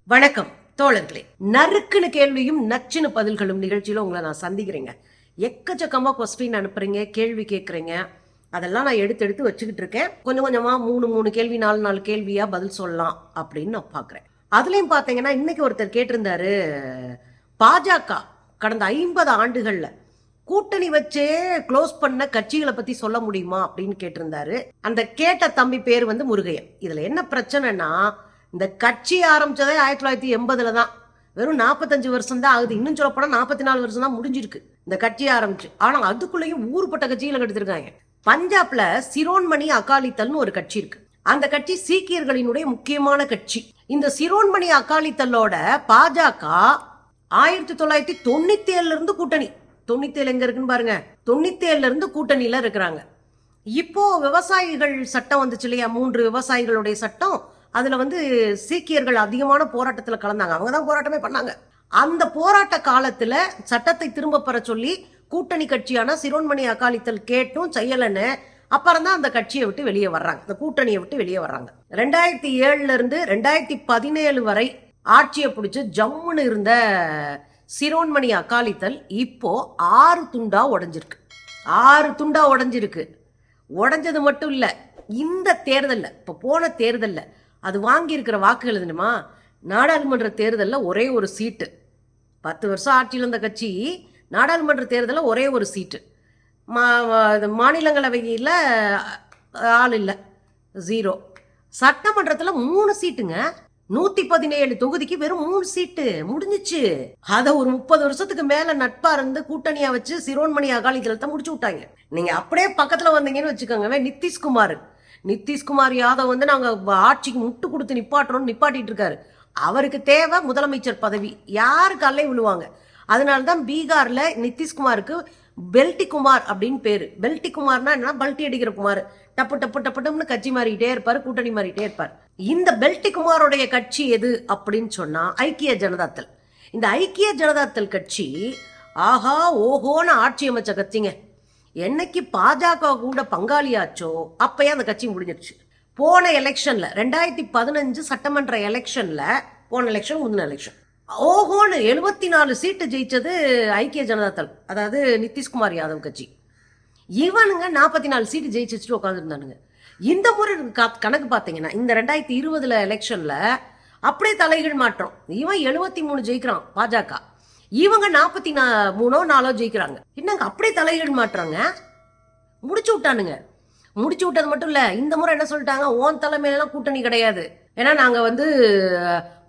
வணக்கம் தோழர்களே. நறுக்குன்னு கேள்வியும் நச்சுன்னு பதில்களும் நிகழ்ச்சியில உங்களை நான் சந்திக்கிறேங்க. எக்கச்சக்கமா கொஸ்டின் அனுப்புறீங்க, கேள்வி கேட்குறீங்க. அதெல்லாம் நான் எடுத்து எடுத்து வச்சுக்கிட்டு இருக்கேன். கொஞ்சம் கொஞ்சமா மூணு கேள்வி 4 கேள்வியா பதில் சொல்லலாம் அப்படின்னு நான் பாக்குறேன். அதுலயும் பாத்தீங்கன்னா இன்னைக்கு ஒருத்தர் கேட்டிருந்தாரு, பாஜக கடந்த 50 ஆண்டுகள்ல கூட்டணி வச்சே க்ளோஸ் பண்ண கட்சிகளை பத்தி சொல்ல முடியுமா அப்படின்னு கேட்டிருந்தாரு. அந்த கேட்ட தம்பி பேர் வந்து முருகையன். இதுல என்ன பிரச்சனைனா, இந்த கட்சி ஆரம்பிச்சதே 1980 தான். வெறும் 45 வருஷம் தான் ஆகுது. இன்னும் சொல்லப்போனா 44 வருஷம் தான் முடிஞ்சிருக்கு இந்த கட்சி ஆரம்பிச்சு. ஆனா அதுக்குள்ளேயும் ஊர்பட்ட கட்சிகளை எடுத்திருக்காங்க. பஞ்சாப்ல சிரோன்மணி அகாலிதள்னு ஒரு கட்சி இருக்கு. அந்த கட்சி சீக்கியர்களினுடைய முக்கியமான கட்சி. இந்த சிரோன்மணி அகாலிதளோட பாஜக 1997 இருந்து கூட்டணி. 97 எங்க இருக்குன்னு பாருங்க. 97 இருந்து கூட்டணியில இருக்கிறாங்க. இப்போ விவசாயிகள் சட்டம் வந்துச்சு இல்லையா, 3 விவசாயிகளுடைய சட்டம். அதுல வந்து சீக்கியர்கள் அதிகமான போராட்டத்துல கலந்தாங்க. அவங்கதான் போராட்டமே பண்ணாங்க. அந்த போராட்ட காலத்துல சட்டத்தை திரும்ப பெற சொல்லி கூட்டணி கட்சியான சிரோன்மணி அகாலிதள் கேட்டும் செய்யலன்னு அப்புறம் தான் அந்த கட்சியை விட்டு வெளியே வர்றாங்க, அந்த கூட்டணியை விட்டு வெளியே வர்றாங்க. 2007 இருந்து 2017 வரை ஆட்சியை பிடிச்சு ஜம்முன்னு இருந்த சிரோன்மணி அகாலிதள் இப்போ 6 துண்டா உடைஞ்சிருக்கு. 6 துண்டா உடைஞ்சிருக்கு. உடைஞ்சது மட்டும் இல்ல, இந்த தேர்தல்ல, இப்ப போன தேர்தல்ல அது வாங்கி இருக்கிற வாக்குகள் எதுமா, நாடாளுமன்ற தேர்தலில் ஒரே ஒரு சீட்டு. 10 வருஷம் ஆட்சியில் இருந்த கட்சி நாடாளுமன்ற தேர்தலில் ஒரே ஒரு சீட்டு. மாநிலங்களவையில் ஆள் இல்லை, 0. சட்டமன்றத்தில் 3 சீட்டுங்க. 117 தொகுதிக்கு வெறும் 3 சீட்டு முடிஞ்சிச்சு. அதை ஒரு 30 வருஷத்துக்கு மேல நட்பா இருந்து கூட்டணியா வச்சு சிரோன்மணி அகாலிதளத்தை முடிச்சு விட்டாங்க. நீங்க அப்படியே பக்கத்துல வந்தீங்கன்னு வச்சுக்கோங்க, நிதிஷ்குமார் யாதவ் வந்து நாங்க ஆட்சிக்கு முட்டு கொடுத்து நிப்பாட்டுறோம்னு நிப்பாட்டிட்டு இருக்காரு. அவருக்கு தேவை முதலமைச்சர் பதவி. யாரு கல்லை விழுவாங்க. அதனாலதான் பீகார்ல நிதிஷ்குமாருக்கு பெல்டி குமார் அப்படின்னு பேரு. பெல்டி குமார்னா என்ன, பல்ட்டி அடிக்கிற குமார். டப்பு டப்பு டப்புன்னு கட்சி மாறிட்டே இருப்பாரு, கூட்டணி மாறிட்டே இருப்பார். இந்த பெல்டி குமாரோடைய கட்சி எது அப்படின்னு சொன்னா ஐக்கிய ஜனதாதள். இந்த ஐக்கிய ஜனதாதள் கட்சி ஆஹா ஓஹோன்னு ஆட்சி அமைச்ச கட்சிங்க. என்னைக்கு பாஜக கூட பங்காளியாச்சோ அப்பயே அந்த கட்சி முடிஞ்சிருச்சு. போன எலெக்ஷன்ல 2015 சட்டமன்ற எலெக்ஷன்ல, போன எலெக்ஷன் முந்தின எலெக்ஷன், ஓஹோன்னு 74 சீட்டு ஜெயிச்சது ஐக்கிய ஜனதாதள், அதாவது நிதிஷ்குமார் யாதவ் கட்சி. இவனுங்க 44 சீட்டு ஜெயிச்சு வச்சுட்டு உட்காந்துருந்தானுங்க. இந்த முறை கணக்கு பார்த்தீங்கன்னா இந்த 2020 எலெக்ஷன்ல அப்படியே தலைகீழ் மாற்றம். இவன் 73 ஜெயிக்கிறான் பாஜக, இவங்க 43 ஜெயிக்கிறாங்க. என்னங்க அப்படியே தலைகீழ் மாற்றாங்க, முடிச்சு விட்டானுங்க. முடிச்சு விட்டது மட்டும் இல்ல, இந்த முறை என்ன சொல்லிட்டாங்க, ஓன் தலைமையிலாம் கூட்டணி கிடையாது. ஏன்னா நாங்க வந்து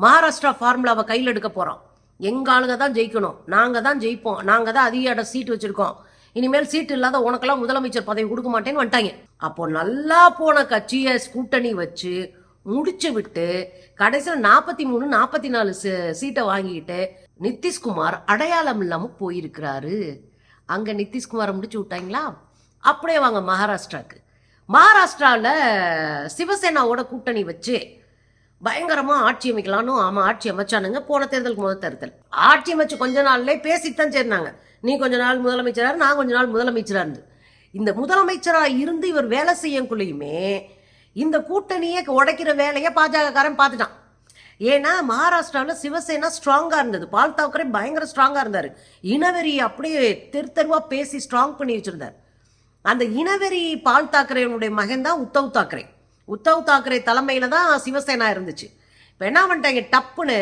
மகாராஷ்டிரா ஃபார்முலாவை கையில் எடுக்க போறோம். எங்க ஆளுங்க தான் ஜெயிக்கணும், நாங்க தான் ஜெயிப்போம், நாங்க தான் அதிக இடம் சீட்டு வச்சிருக்கோம், இனிமேல் சீட்டு இல்லாத உனக்கெல்லாம் முதலமைச்சர் பதவி கொடுக்க மாட்டேன்னு வந்துட்டாங்க. அப்போ நல்லா போன கட்சியை கூட்டணி வச்சு முடிச்சு விட்டு கடைசியில் 44 சீட்டை வாங்கிட்டு நிதிஷ்குமார் அடையாளம் இல்லாம போயிருக்கிறாரு. அங்க நிதிஷ்குமாரை முடிச்சு விட்டாங்களா? அப்படியே வாங்க மகாராஷ்டிராக்கு. மகாராஷ்டிராவில் சிவசேனாவோட கூட்டணி வச்சு பயங்கரமா ஆட்சி அமைக்கலான்னு ஆட்சி அமைச்சானுங்க. போன தேர்தலுக்கு முதல் தேர்தல் ஆட்சி அமைச்சு கொஞ்ச நாள்ல பேசித்தான் சேர்ந்தாங்க. நீ கொஞ்ச நாள் முதலமைச்சரா, நான் கொஞ்ச நாள் முதலமைச்சரா இருந்து. இந்த முதலமைச்சரா இருந்து இவர் வேலை செய்யக்குள்ளேயுமே இந்த கூட்டணியை உடைக்கிற வேலையை பாஜகக்காரன் பார்த்துட்டான். ஏன்னா மகாராஷ்டிராவில் சிவசேனா ஸ்ட்ராங்கா இருந்தது, பால் தாக்கரே பயங்கர ஸ்ட்ராங்கா இருந்தாரு. இனவெறி அப்படியே தெருவா பேசி ஸ்ட்ராங் பண்ணி வச்சிருந்தார். அந்த இனவெறி பால் தாக்கரேனுடைய மகன் தான் உத்தவ் தாக்கரே. உத்தவ் தாக்கரே தலைமையில தான் சிவசேனா இருந்துச்சு. இப்போ என்ன பண்ணிட்டாங்க, டப்புன்னு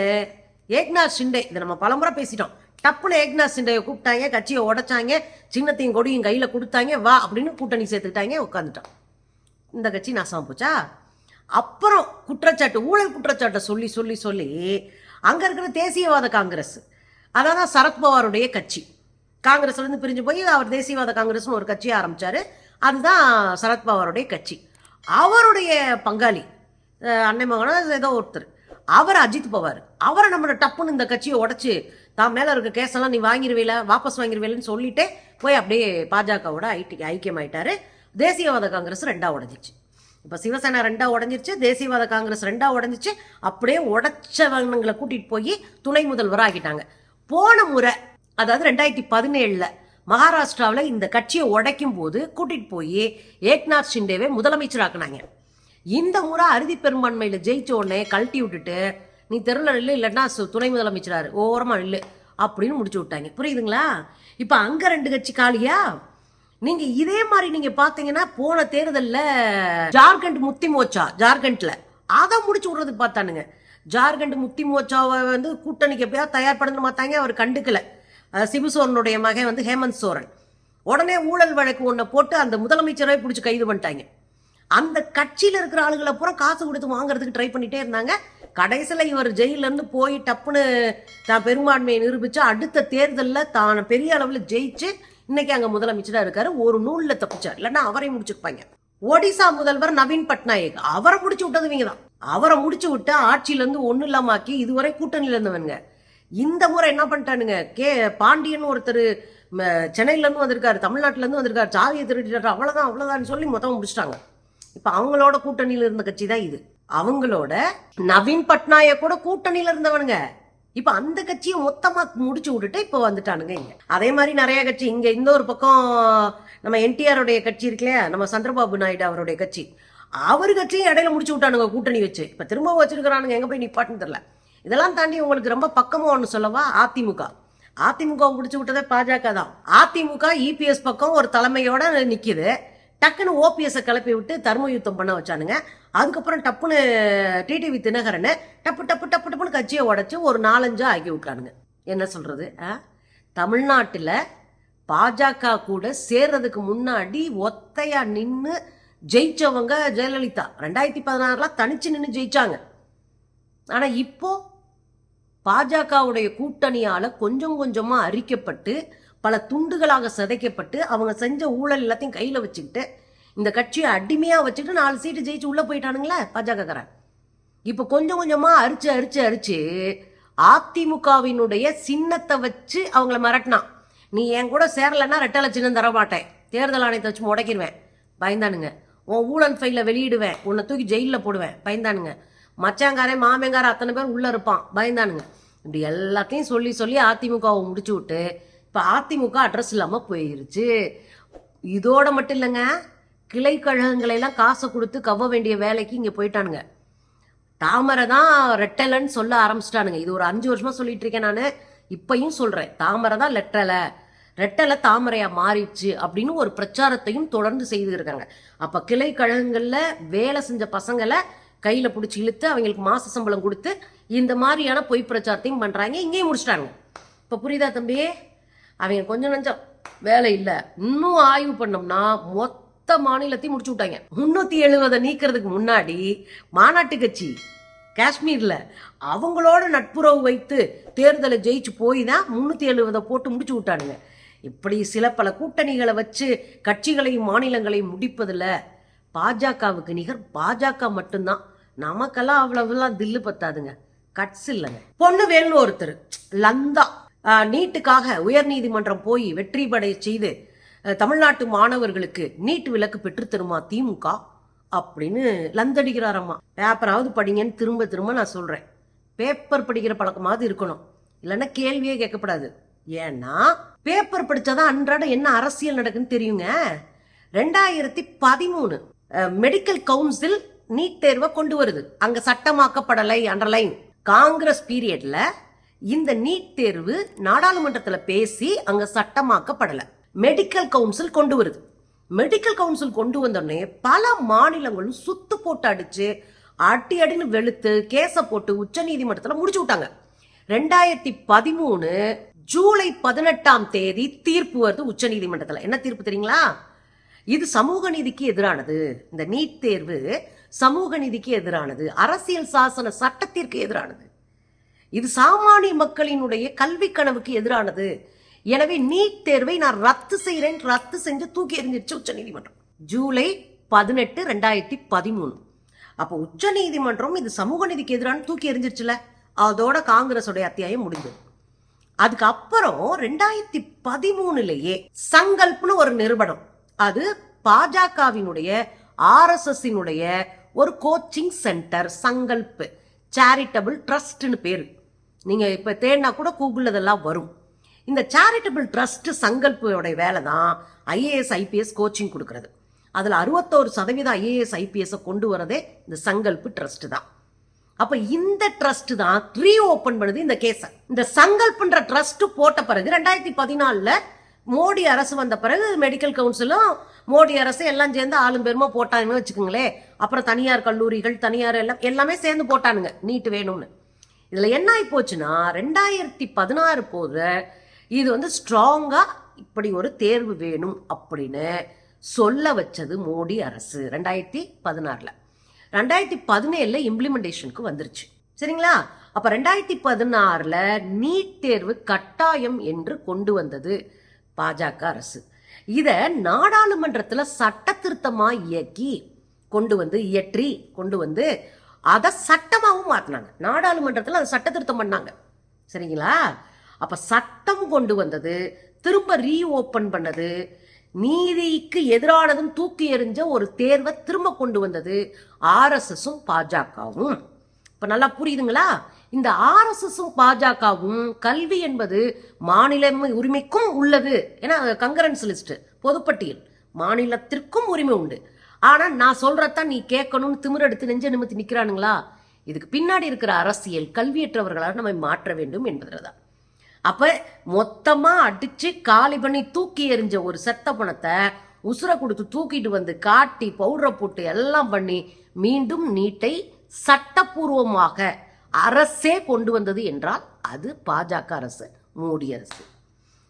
ஏக்நாத் ஷிண்டே, இதை நம்ம பலமுறை பேசிட்டோம், டப்புன்னு ஏக்நாத் ஷிண்டே கூப்பிட்டாங்க, கட்சியை உடைச்சாங்க, சின்னத்தையும் கொடியும் கையில கொடுத்தாங்க, வா அப்படின்னு கூட்டணி சேர்த்துக்கிட்டாங்க, உட்காந்துட்டான். இந்த கட்சி நாசமா போச்சா? அப்புறம் குற்றச்சாட்டு, ஊழல் குற்றச்சாட்டை சொல்லி சொல்லி சொல்லி அங்க இருக்கிற தேசியவாத காங்கிரஸ், அதான் சரத்பவாருடைய கட்சி, காங்கிரஸ்ல இருந்து பிரிஞ்சு போய் அவர் தேசியவாத காங்கிரஸ்னு ஒரு கட்சியை ஆரம்பிச்சாரு. அதுதான் சரத்பவாருடைய கட்சி. அவருடைய பங்காளி அன்னை மகனா ஏதோ ஒருத்தர், அவர் அஜித் பவார், அவரை நம்ம டப்புன்னு இந்த கட்சியை உடைச்சு தான் மேல இருக்க கேஸெல்லாம் நீ வாங்கிருவீல, வாபஸ் வாங்கிருவீலன்னு சொல்லிட்டு போய் அப்படியே பாஜகவோட ஐக்கியமாயிட்டாரு. தேசியவாத காங்கிரஸ் 2ஆ உடைஞ்சிச்சு. இப்போ சிவசேனா 2ஆ உடஞ்சிருச்சு, தேசியவாத காங்கிரஸ் 2ஆ உடஞ்சிச்சு. அப்படியே உடைச்சவங்களை கூட்டிட்டு போய் துணை முதல்வர் ஆகிட்டாங்க. போன முறை, அதாவது 2017 மகாராஷ்டிராவில் இந்த கட்சியை உடைக்கும் போது கூட்டிட்டு போய் ஏக்நாத் ஷிண்டேவை முதலமைச்சர் ஆக்குனாங்க. இந்த முறை அறுதி பெரும்பான்மையில ஜெயிச்ச உடனே கழட்டி விட்டுட்டு நீ தெருவில் நில்லு, இல்லைன்னா துணை முதலமைச்சராரு ஓரமாக நில்லு அப்படின்னு முடிச்சு விட்டாங்க. புரியுதுங்களா? இப்போ அங்கே 2 கட்சி காலியா? நீங்க இதே மாதிரி நீங்க பாத்தீங்கன்னா போன தேர்தலில் ஜார்க்கண்ட் முக்தி மோர்ச்சா ஜார்க்கண்ட்ல அதை முடிச்சு விடுறதுக்கு பார்த்தானுங்க. ஜார்க்கண்ட் முக்தி மோர்ச்சாவை வந்து கூட்டணிக்கு எப்படியா தயார் பண்ணு பார்த்தாங்க. அவர் கண்டுக்கல. சிபு சோரனுடைய மகன் வந்து ஹேமந்த் சோரன் உடனே ஊழல் வழக்கு ஒன்றை போட்டு அந்த முதலமைச்சரை பிடிச்சி கைது பண்ணிட்டாங்க. அந்த கட்சியில் இருக்கிற ஆளுகளை பூரா காசு கொடுத்து வாங்குறதுக்கு ட்ரை பண்ணிட்டே இருந்தாங்க. கடைசியில் இவர் ஜெயிலிருந்து போய் டப்புன்னு தான் பெரும்பான்மையை நிரூபிச்சு அடுத்த தேர்தலில் தான் பெரிய அளவில் ஜெயிச்சு இன்னைக்கு அங்கே முதலமைச்சராக இருக்காரு. ஒரு நூலில் தப்பிச்சார், இல்லைன்னா அவரை முடிச்சுப்பாங்க. ஒடிசா முதல்வர் நவீன் பட்நாயக் அவரை முடிச்சு விட்டது இவங்க தான். அவரை முடிச்சு விட்டு ஆட்சியிலேருந்து ஒன்றும் இல்லாமாக்கி இதுவரை கூட்டணியில் இருந்தவனுங்க. இந்த முறை என்ன பண்ணிட்டானுங்க, பாண்டியன் ஒருத்தர் சென்னையிலேருந்து வந்திருக்காரு, தமிழ்நாட்டிலேருந்து வந்திருக்காரு, சாவியை திருடிட்டாரு, அவ்வளோதான் சொல்லி மொத்தம் முடிச்சிட்டாங்க. இப்போ அவங்களோட கூட்டணியில் இருந்த கட்சி தான் இது. அவங்களோட நவீன் பட்நாயக் கூட கூட்டணியில் இருந்தவனுங்க. இப்ப அந்த கட்சியை மொத்தமா முடிச்சு விட்டுட்டு இப்ப வந்துட்டானுங்க இங்க. அதே மாதிரி நிறைய கட்சி இங்க. இந்த ஒரு பக்கம் நம்ம என்டிஆருடைய கட்சி இருக்குல்லையா, நம்ம சந்திரபாபு நாயுடு அவருடைய கட்சி, அவரு கட்சியும் இடையில முடிச்சு விட்டானுங்க கூட்டணி வச்சு. இப்ப திரும்ப வச்சிருக்கிறானுங்க, எங்க போய் நிப்பாட்டுன்னு தெரியல. இதெல்லாம் தாண்டி உங்களுக்கு ரொம்ப பக்கமா ஒண்ணு சொல்லவா, அதிமுக முடிச்சு விட்டதே பாஜக தான். அதிமுக இபிஎஸ் பக்கம் ஒரு தலைமையோட நிக்குது. டக்குன்னு ஓபிஎஸ் கிளப்பி விட்டு தர்ம யுத்தம் பண்ண வச்சானுங்க. அதுக்கப்புறம் டப்புன்னு டிடிவி தினகரன் டப்புன்னு கட்சியை உடைச்சு ஒரு 4-5 ஆக்கி விட்டானுங்க. என்ன சொல்றது, தமிழ்நாட்டில் பாஜக கூட சேர்றதுக்கு முன்னாடி ஒத்தையா நின்று ஜெயிச்சவங்க ஜெயலலிதா. 2016 தனிச்சு நின்று ஜெயிச்சாங்க. ஆனா இப்போ பாஜகவுடைய கூட்டணியால கொஞ்சம் கொஞ்சமா அரிக்கப்பட்டு பல துண்டுகளாக சிதைக்கப்பட்டு அவங்க செஞ்ச ஊழல் எல்லாத்தையும் கையில வச்சுக்கிட்டு இந்த கட்சியை அடிமையா வச்சுக்கிட்டு 4 சீட்டு ஜெயிச்சு உள்ள போயிட்டானுங்களே பாஜகக்காரன். இப்ப கொஞ்சம் கொஞ்சமா அரிச்சு அதிமுகவினுடைய சின்னத்தை வச்சு அவங்கள மிரட்டினான். நீ என் கூட சேரலன்னா ரெட்டலை சின்னம் தர மாட்டேன், தேர்தல் ஆணையத்தை வச்சு முடக்கிடுவேன், பயந்தானுங்க. உன் ஊழல் ஃபைல வெளியிடுவேன், உன்னை தூக்கி ஜெயிலில் போடுவேன், பயந்தானுங்க. மச்சாங்காரன் மாமங்காரன் அத்தனை பேர் உள்ள இருப்பான், பயந்தானுங்க. இப்படி எல்லாத்தையும் சொல்லி அதிமுகவை முடிச்சு விட்டு இப்போ அதிமுக அட்ரஸ் இல்லாமல் போயிருச்சு. இதோட மட்டும் இல்லைங்க, கிளை கழகங்களெல்லாம் காசை கொடுத்து கவ்வ வேண்டிய வேலைக்கு இங்கே போயிட்டானுங்க. தாமரை தான் ரெட்டலைன்னு சொல்ல ஆரம்பிச்சிட்டானுங்க. இது ஒரு 5 வருஷமா சொல்லிட்டு இருக்கேன் நான், இப்பையும் சொல்றேன். தாமரை தான் ரெட்டலை தாமரையா மாறிடுச்சு அப்படின்னு ஒரு பிரச்சாரத்தையும் தொடர்ந்து செய்து இருக்காங்க. அப்ப கிளை கழகங்கள்ல வேலை செஞ்ச பசங்களை கையில பிடிச்சி இழுத்து அவங்களுக்கு மாச சம்பளம் கொடுத்து இந்த மாதிரியான பொய் பிரச்சாரத்தையும் பண்றாங்க. இங்கேயும் முடிச்சிட்டாங்க. இப்ப புரியுதா தம்பி? அவங்க கொஞ்சம் நஞ்சம் வேலை இல்லை. இன்னும் ஆய்வு பண்ணோம்னா மொத்த மாநிலத்தையும் முடிச்சு விட்டாங்க. 370 நீக்கிறதுக்கு முன்னாடி மாநாட்டு கட்சி காஷ்மீர்ல அவங்களோட நட்புறவு வைத்து தேர்தலை ஜெயிச்சு போய் தான் 370 போட்டு முடிச்சு விட்டானுங்க. இப்படி சில பல கூட்டணிகளை வச்சு கட்சிகளையும் மாநிலங்களையும் முடிப்பதில் பாஜகவுக்கு நிகர் பாஜக மட்டும்தான். நமக்கெல்லாம் அவ்வளவுலாம் தில்லு பத்தாதுங்க, கட்ஸ் இல்லைங்க. பொன்னுவேல்னு ஒருத்தர் லந்தா நீட்டுக்காக உயர் நீதிமன்றம் போய் வெற்றி படை செய்து தமிழ்நாட்டு மாணவர்களுக்கு நீட் விலக்கு பெற்றுத்தருமா திமுக அப்படின்னு லந்தடிக்கிறாரம்மா. பேப்பராவது படிங்கன்னு திரும்ப நான் சொல்றேன். பேப்பர் படிக்கிற பழக்கமாவது இருக்கணும், இல்லைன்னா கேள்வியே கேட்கப்படாது. ஏன்னா பேப்பர் படிச்சாதான் அன்றாட என்ன அரசியல் நடக்குன்னு தெரியுங்க. 2013 மெடிக்கல் கவுன்சில் நீட் தேர்வை கொண்டு வருது. அங்க சட்டமாக்கப்படலை, அண்டர்லைன். காங்கிரஸ் பீரியட்ல இந்த நீட் தேர்வு நாடாளுமன்றத்துல பேசி அங்க சட்டமாக்கப்படல. மெடிக்கல் கவுன்சில் கொண்டு வருது. மெடிக்கல் கவுன்சில் கொண்டு வந்தோடனே பல மாநிலங்களும் சுத்து போட்டு அடிச்சு அடின்னு வெளுத்து கேஸ போட்டு உச்ச நீதிமன்றத்துல முடிச்சு விட்டாங்க. 2013 ஜூலை 18ஆம் தேதி தீர்ப்பு வருது உச்ச நீதிமன்றத்துல. என்ன தீர்ப்பு தெரியுங்களா? இது சமூக நீதிக்கு எதிரானது. இந்த நீட் தேர்வு சமூக நீதிக்கு எதிரானது, அரசியல் சாசன சட்டத்திற்கு எதிரானது, இது சாமானிய மக்களினுடைய கல்வி கனவுக்கு எதிரானது. எனவே நீட் தேர்வை நான் ரத்து செய்யறேன், ரத்து செஞ்சு தூக்கி எறிஞ்சிருச்சு உச்ச நீதிமன்றம். ஜூலை 18, 2013. அப்போ உச்ச நீதிமன்றம் இது சமூக நீதிக்கு எதிரான தூக்கி எறிஞ்சிருச்சுல, அதோட காங்கிரஸோடைய அத்தியாயம் முடிந்தது. அதுக்கப்புறம் 2013 சங்கல்ப்னு ஒரு நிறுவனம், அது பாஜகவினுடைய RSSனுடைய ஒரு கோச்சிங் சென்டர், சங்கல்ப் சேரிட்டபிள் ட்ரஸ்ட்னு பேரு. நீங்க இப்ப தேடினா கூட கூகுள் அதெல்லாம் வரும். இந்த சேரிட்டபிள் ட்ரஸ்ட் சங்கல்போட வேலை தான் IAS IPS கோச்சிங் கொடுக்கறது. அதுல 61% IAS IPS கொண்டு வரதே இந்த சங்கல்ப் ட்ரஸ்ட் தான். அப்ப இந்த ட்ரஸ்ட் தான் ரீஓபன் பண்ணுது இந்த கேஸ. இந்த சங்கல்ப்ன்ற ட்ரஸ்ட் போட்ட பிறகு 2014 மோடி அரசு வந்த பிறகு மெடிக்கல் கவுன்சிலும் மோடி அரசு எல்லாம் சேர்ந்து ஆளும் பெருமா போட்டாங்கன்னு வச்சுக்கோங்களேன். அப்புறம் தனியார் கல்லூரிகள் தனியார் எல்லாமே சேர்ந்து போட்டானுங்க நீட்டு வேணும்னு. இதுல என்ன ஆகி போச்சுன்னா 2016 போது இது வந்து ஸ்ட்ராங்கா இப்படி ஒரு தேர்வு வேணும் அப்படின்னு சொல்ல வச்சது மோடி அரசு 2016. 2017 இம்ப்ளிமெண்டேஷனுக்கு வந்துருச்சு. சரிங்களா? அப்ப 2016 நீட் தேர்வு கட்டாயம் என்று கொண்டு வந்தது பாஜக அரசு. இத நாடாளுமன்றத்துல சட்ட திருத்தமா இயற்றி கொண்டு வந்து அதை சட்டமாவும் மாத்தினாங்க. நாடாளுமன்றத்துல அதை சட்ட திருத்தம் பண்ணாங்க. சரிங்களா? அப்ப சட்டம் கொண்டு வந்தது, திரும்ப ரீஓபன் பண்ணது, நீதிக்கு எதிரானதும் தூக்கி எறிஞ்ச ஒரு தேர்வை திரும்ப கொண்டு வந்தது ஆர்எஸ்எஸும் பாஜகவும். இப்ப நல்லா புரியுதுங்களா? இந்த ஆர்எஸ்எஸும் பாஜகவும் கல்வி என்பது மாநில உரிமைக்கும் உள்ளது. ஏன்னா கங்கரன்ஸ் லிஸ்ட் பொதுப்பட்டியல் மாநிலத்திற்கும் உரிமை உண்டு. ஆனா நான் சொல்றதான் நீ கேட்கணும்னு திமிரெடுத்து நெஞ்ச நிமித்தி நிக்கிறானுங்களா? இதுக்கு பின்னாடி இருக்கிற அரசியல் கல்வியற்றவர்களாக நம்ம மாற்ற வேண்டும் என்பதுதான். அப்ப மொத்தமா அடிச்சு காலி பண்ணி தூக்கி எறிஞ்ச ஒரு செத்த பணத்தை உசுர கொடுத்து தூக்கிட்டு வந்து காட்டி பவுடரை போட்டு எல்லாம் பண்ணி மீண்டும் நீட்டை சட்டப்பூர்வமாக அரசே கொண்டு வந்தது என்றால் அது பாஜக அரசு, மோடி அரசு.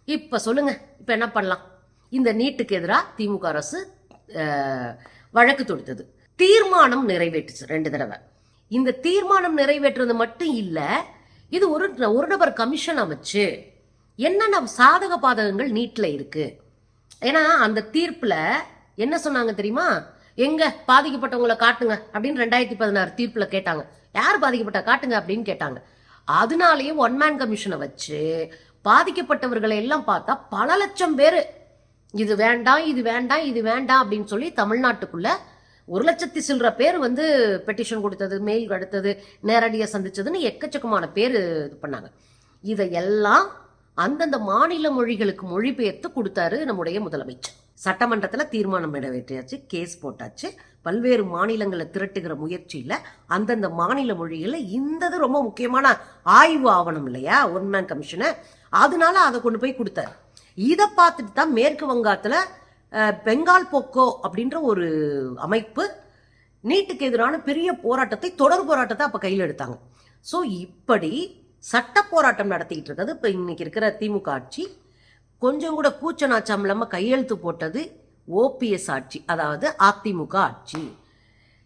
இப்ப சொல்லுங்க, இப்ப என்ன பண்ணலாம்? இந்த நீட்டுக்கு எதிராக திமுக அரசு வழக்கு தொடுத்தது, தீர்மானம் நிறைவேற்றுச்சு 2 தடவை. இந்த தீர்மானம் நிறைவேற்றுறது மட்டும் இல்ல, இது ஒரு நபர் கமிஷன் அமைச்சு என்னென்ன சாதக பாதகங்கள் நீட்ல இருக்கு. ஏன்னா அந்த தீர்ப்புல என்ன சொன்னாங்க தெரியுமா? எங்க பாதிக்கப்பட்டவங்களை காட்டுங்க அப்படின்னு 2016 தீர்ப்புல கேட்டாங்க. யார் பாதிக்கப்பட்ட காட்டுங்க அப்படின்னு கேட்டாங்க. அதனாலேயே 1 மேன் கமிஷனை வச்சு பாதிக்கப்பட்டவர்களை எல்லாம் பார்த்தா பல லட்சம் பேரு இது வேண்டாம் இது வேண்டாம் இது வேண்டாம் அப்படின்னு சொல்லி தமிழ்நாட்டுக்குள்ள 1,00,000 சில்லற பேர் வந்து பெட்டிஷன் கொடுத்தது, மெயில் அடுத்தது, நேரடியாக சந்திச்சதுன்னு எக்கச்சக்கமான பேர் இது பண்ணாங்க. இதையெல்லாம் அந்தந்த மாநில மொழிகளுக்கு மொழிபெயர்த்து கொடுத்தாரு நம்முடைய முதலமைச்சர். சட்டமன்றத்தில் தீர்மானம் நிறைவேற்றியாச்சு, கேஸ் போட்டாச்சு. பல்வேறு மாநிலங்களை திரட்டுகிற முயற்சியில் அந்தந்த மாநில மொழிகளில் இந்தது ரொம்ப முக்கியமான ஆய்வு ஆவணம் இல்லையா 1 மேன் கமிஷனை, அதனால அதை கொண்டு போய் கொடுத்தாரு. இதை பார்த்துட்டு தான் மேற்கு வங்காளத்தில் பெங்கால் போக்கோ அப்படின்ற ஒரு அமைப்பு நீட்டுக்கு எதிரான பெரிய போராட்டத்தை, தொடர் போராட்டத்தை அப்ப கையில் எடுத்தாங்க. ஸோ இப்படி சட்ட போராட்டம் நடத்திக்கிட்டு இருக்கிறது இப்போ இன்னைக்கு இருக்கிற திமுக ஆட்சி. கொஞ்சம் கூட கூச்ச நாச்சம் இல்லாமல் கையெழுத்து போட்டது ஓபிஎஸ் ஆட்சி, அதாவது அதிமுக ஆட்சி.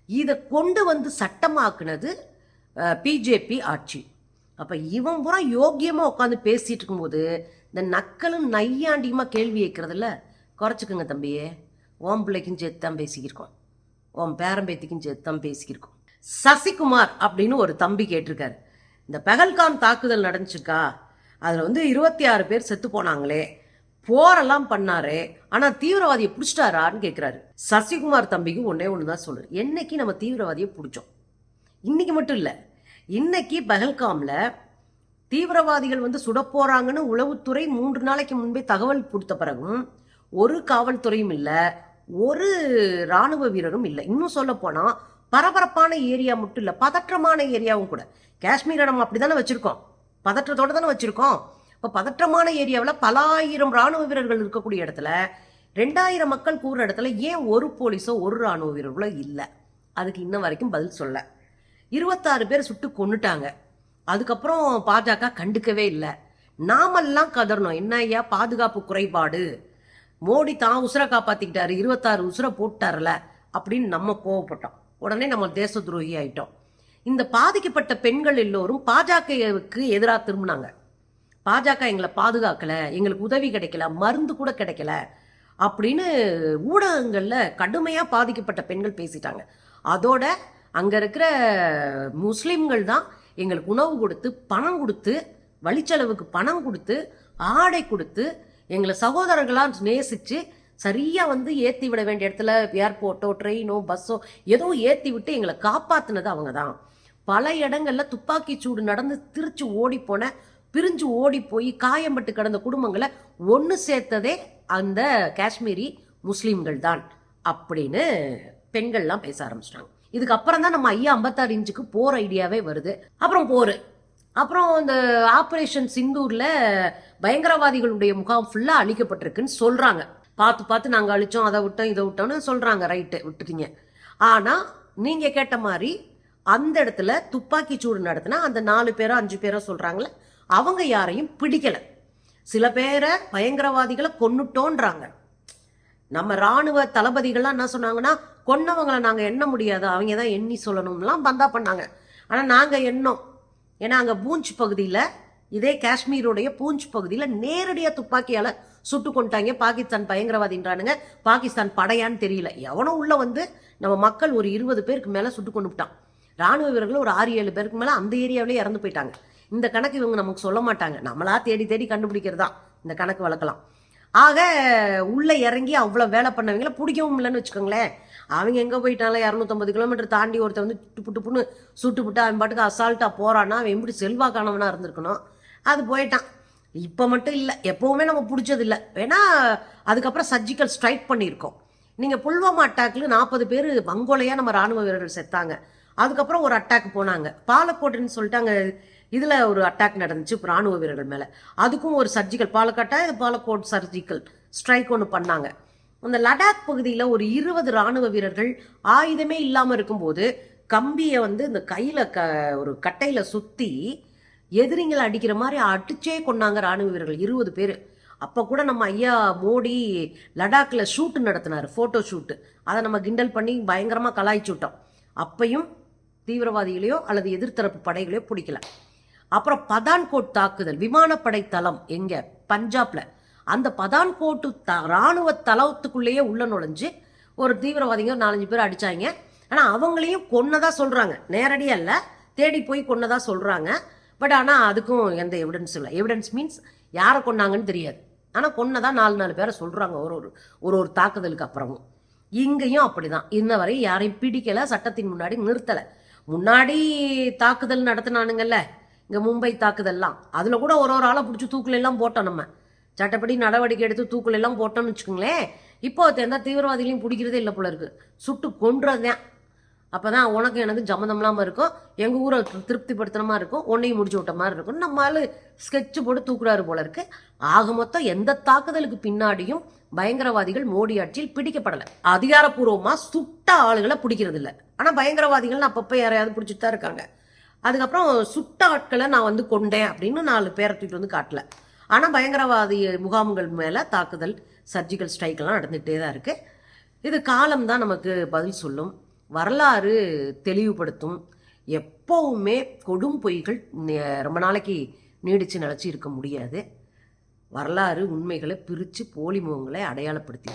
இதை கொண்டு வந்து சட்டமாக்குனது பிஜேபி ஆட்சி. அப்ப இவன் பூரா யோக்கியமா உட்காந்து பேசிட்டு இருக்கும்போது இந்த நக்கலும் நையாண்டியுமா கேள்வி கேட்கறதில்ல, குறைச்சிக்கோங்க தம்பியே. ஓம் பிள்ளைக்கும் சேர்த்து தான் பேசிக்கிருக்கோம், ஓம் பேரம்பேத்திக்கும் சேர்த்து தான் பேசிக்கிருக்கோம். சசிகுமார் அப்படின்னு ஒரு தம்பி கேட்டிருக்காரு, இந்த பெஹல்காம் தாக்குதல் நடந்துச்சுக்கா, அதில் வந்து 26 பேர் செத்து போனாங்களே, போரெல்லாம் பண்ணாரு, ஆனால் தீவிரவாதியை பிடிச்சிட்டாரான்னு கேட்குறாரு. சசிகுமார் தம்பிக்கு ஒன்று தான் சொல்லுறேன், என்னைக்கு நம்ம தீவிரவாதியை பிடிச்சோம்? இன்னைக்கு மட்டும் இல்லை, இன்னைக்கு பெஹல்காமில் தீவிரவாதிகள் வந்து சுட போறாங்கன்னு உளவுத்துறை 3 நாளைக்கு முன்பே தகவல் கொடுத்த பிறகும் ஒரு காவல்துறையும் இல்லை, ஒரு ராணுவ வீரரும் இல்லை. இன்னும் சொல்ல போனா பரபரப்பான ஏரியா மட்டும் இல்லை, பதற்றமான ஏரியாவும் கூட. காஷ்மீரை நம்ம அப்படித்தானே வச்சிருக்கோம், பதற்றத்தோட தானே வச்சிருக்கோம். இப்போ பதற்றமான ஏரியாவில் பல ஆயிரம் ராணுவ வீரர்கள் இருக்கக்கூடிய இடத்துல 2000 மக்கள் கூறுற இடத்துல ஏன் ஒரு போலீஸோ ஒரு ராணுவ வீரர்களோ இல்லை? அதுக்கு இன்ன வரைக்கும் பதில் சொல்ல. 26 பேர் சுட்டு கொன்னுட்டாங்க, அதுக்கப்புறம் பாஜக கண்டுக்கவே இல்லை. நாமெல்லாம் கதறணும், என்ன ஐயா பாதுகாப்பு குறைபாடு, மோடி தான் உசுரை காப்பாத்திக்கிட்டாரு, 26 உசுரை போட்டார்ல அப்படின்னு நம்ம கோவப்பட்டோம். உடனே நம்ம தேச துரோகி ஆயிட்டோம். இந்த பாதிக்கப்பட்ட பெண்கள் எல்லோரும் பாஜகவுக்கு எதிராக திரும்பினாங்க. பாஜக எங்களை பாதுகாக்கல, எங்களுக்கு உதவி கிடைக்கல, மருந்து கூட கிடைக்கல அப்படின்னு ஊடகங்கள்ல கடுமையா பாதிக்கப்பட்ட பெண்கள் பேசிட்டாங்க. அதோட அங்க இருக்கிற முஸ்லிம்கள் தான் எங்களுக்கு உணவு கொடுத்து, பணம் கொடுத்து, வழிச்செலவுக்கு பணம் கொடுத்து, ஆடை கொடுத்து, எங்களை சகோதரர்களா நேசிச்சு சரியா வந்து ஏத்தி விட வேண்டிய இடத்துல ஏர்போர்ட்டோ ட்ரெயினோ பஸ்ஸோ ஏதோ ஏத்தி விட்டு எங்களை காப்பாத்தினது அவங்க தான். பல இடங்கள்ல துப்பாக்கி சூடு நடந்து திருச்சி ஓடி போன, பிரிஞ்சு ஓடி போய் காயம்பட்டு கிடந்த குடும்பங்களை ஒன்று சேர்த்ததே அந்த காஷ்மீரி முஸ்லீம்கள் தான் அப்படின்னு பெண்கள்லாம் பேச ஆரம்பிச்சிட்டாங்க. இதுக்கப்புறம் தான் நம்ம ஐயா 56 இன்ச்சுக்கு போர் ஐடியாவே வருது. அப்புறம் போர், அப்புறம் இந்த ஆபரேஷன் சிந்தூர்ல பயங்கரவாதிகளுடைய முகாம் ஃபுல்லா அழிக்கப்பட்டிருக்குன்னு சொல்றாங்க. பார்த்து பார்த்து நாங்கள் அழிச்சோம், அதை விட்டோம் இதை விட்டோம்னு சொல்றாங்க. ரைட்டு, விட்டுட்டீங்க. ஆனா நீங்க கேட்ட மாதிரி அந்த இடத்துல துப்பாக்கி சூடு நடத்தினா அந்த 4 பேரோ 5 பேரோ சொல்றாங்களே, அவங்க யாரையும் பிடிக்கல. சில பேரை பயங்கரவாதிகளை கொன்னுட்டோன்றாங்க. நம்ம ராணுவ தளபதிகள்லாம் என்ன சொன்னாங்கன்னா, கொன்னவங்களை நாங்க எண்ண முடியாது, அவங்க தான் எண்ணி சொல்லணும்லாம் பந்தா பண்ணாங்க. ஆனா நாங்க எண்ணோம். ஏன்னா அங்க பூஞ்ச் பகுதியில, இதே காஷ்மீருடைய பூஞ்ச் பகுதியில நேரடியா துப்பாக்கியால சுட்டு கொண்டாங்க. பாகிஸ்தான் பயங்கரவாதின்றானுங்க, பாகிஸ்தான் படையான்னு தெரியல. எவனோ உள்ள வந்து நம்ம மக்கள் ஒரு 20 பேருக்கு மேல சுட்டு கொண்டு விட்டான். ராணுவ வீரர்கள் ஒரு 6-7 பேருக்கு மேல அந்த ஏரியாவிலே இறந்து போயிட்டாங்க. இந்த கணக்கு இவங்க நமக்கு சொல்ல மாட்டாங்க, நம்மளா தேடி தேடி கண்டுபிடிக்கிறதா இந்த கணக்கு வழக்கலாம். ஆக உள்ள இறங்கி அவ்வளவு வேலை பண்ணவங்கள பிடிக்கவும் இல்லைன்னு வச்சுக்கோங்களேன். அவங்க எங்க போயிட்டாலும் 250 கிலோமீட்டர் தாண்டி ஒருத்தர் வந்து டுப்புன்னு சுட்டு புட்டு அவன் பாட்டுக்கு அசால்ட்டா போறான்னா அவன் எப்படி செல்வாக்கானவனா இருந்திருக்கணும். அது போயிட்டான். இப்ப மட்டும் இல்லை, எப்பவுமே நம்ம பிடிச்சது இல்லை. வேணா அதுக்கப்புறம் சர்ஜிக்கல் ஸ்ட்ரைக் பண்ணியிருக்கோம். நீங்க புல்வாமா அட்டாக்ல 40 பேர் மங்கோலையா நம்ம ராணுவ வீரர்கள் செத்தாங்க. அதுக்கப்புறம் ஒரு அட்டாக் போனாங்க பாலக்கோட்டுன்னு சொல்லிட்டு, அங்க இதுல ஒரு அட்டாக் நடந்துச்சு ராணுவ வீரர்கள் மேல. அதுக்கும் ஒரு சர்ஜிக்கல் பாலக்கோட் சர்ஜிக்கல் ஸ்ட்ரைக் ஒன்று பண்ணாங்க. அந்த லடாக் பகுதியில் ஒரு 20 ராணுவ வீரர்கள் ஆயுதமே இல்லாமல் இருக்கும்போது கம்பியை வந்து இந்த கையில் ஒரு கட்டையில் சுற்றி எதிரிங்களை அடிக்கிற மாதிரி அடிச்சே கொண்டாங்க ராணுவ வீரர்கள் 20 பேர். அப்போ கூட நம்ம ஐயா மோடி லடாக்கில் ஷூட்டு நடத்தினார், ஃபோட்டோ ஷூட்டு. அதை நம்ம கிண்டல் பண்ணி பயங்கரமாக கலாய்ச்சி விட்டோம். அப்பையும் தீவிரவாதிகளையோ அல்லது எதிர்த்தரப்பு படைகளையோ பிடிக்கல. அப்புறம் பதான்கோட் தாக்குதல், விமானப்படை தளம் எங்க பஞ்சாப்ல, அந்த பதான்கோட்டு ராணுவ தளத்துக்குள்ளேயே உள்ள நுழைஞ்சு ஒரு தீவிரவாதிங்க 4-5 பேர் அடிச்சாங்க. ஆனா அவங்களையும் கொன்னதா சொல்றாங்க, நேரடியா இல்ல, தேடி போய் கொன்னதா சொல்றாங்க. பட் ஆனா அதுக்கும் எந்த எவிடன்ஸ் இல்லை. எவிடன்ஸ் மீன்ஸ் யாரை கொன்னாங்கன்னு தெரியாது. ஆனா கொன்னதா 4 பேரை சொல்றாங்க ஒரு தாக்குதலுக்கு அப்புறமும். இங்கேயும் அப்படிதான், இன்ன வரை யாரையும் பிடிக்கல, சட்டத்தின் முன்னாடி நிறுத்தலை. முன்னாடி தாக்குதல் நடத்தினானுங்கல்ல இங்க மும்பை தாக்குதல்லாம், அதுல கூட ஒரு ஆளை பிடிச்சி தூக்குல எல்லாம் போட்டோம். நம்ம சட்டப்படி நடவடிக்கை எடுத்து தூக்குல எல்லாம் போட்டோம்னு வச்சுக்கோங்களேன். இப்போ எந்த தீவிரவாதிகளையும் பிடிக்கிறதே இல்லை போல இருக்கு, சுட்டு கொன்றதுதான். அப்பதான் உனக்கு எனக்கு சம்மந்தம் இல்லாம இருக்கும், எங்க ஊரை திருப்திப்படுத்துற மாதிரி இருக்கும், உன்னையும் முடிச்சு விட்ட மாதிரி இருக்கும். நம்மளால ஸ்கெட்ச் போட்டு தூக்குறாரு போல இருக்கு. ஆக மொத்தம் எந்த தாக்குதலுக்கு பின்னாடியும் பயங்கரவாதிகள் மோடி ஆட்சியில் பிடிக்கப்படலை. அதிகாரப்பூர்வமா சுட்ட ஆளுகளை பிடிக்கிறது இல்லை. ஆனா பயங்கரவாதிகள் அப்பப்போ யாரையாவது பிடிச்சிட்டு தான் இருக்காங்க. அதுக்கப்புறம் சுட்ட ஆட்களை நான் வந்து கொண்டேன் அப்படின்னு 4 பேரை தூக்கிட்டு வந்து காட்டல. ஆனா பயங்கரவாதி முகாம்கள் மேல தாக்குதல், சர்ஜிக்கல் ஸ்ட்ரைக் எல்லாம் நடந்துகிட்டே தான் இருக்கு. இது காலம்தான் நமக்கு பதில் சொல்லும், வரலாறு தெளிவுபடுத்தும். எப்பவுமே கொடும் பொய்கள் ரொம்ப நாளைக்கு நீடிச்சு நிலைச்சி இருக்க முடியாது. வரலாறு உண்மைகளை பிரித்து போலி முகங்களை அடையாளப்படுத்தி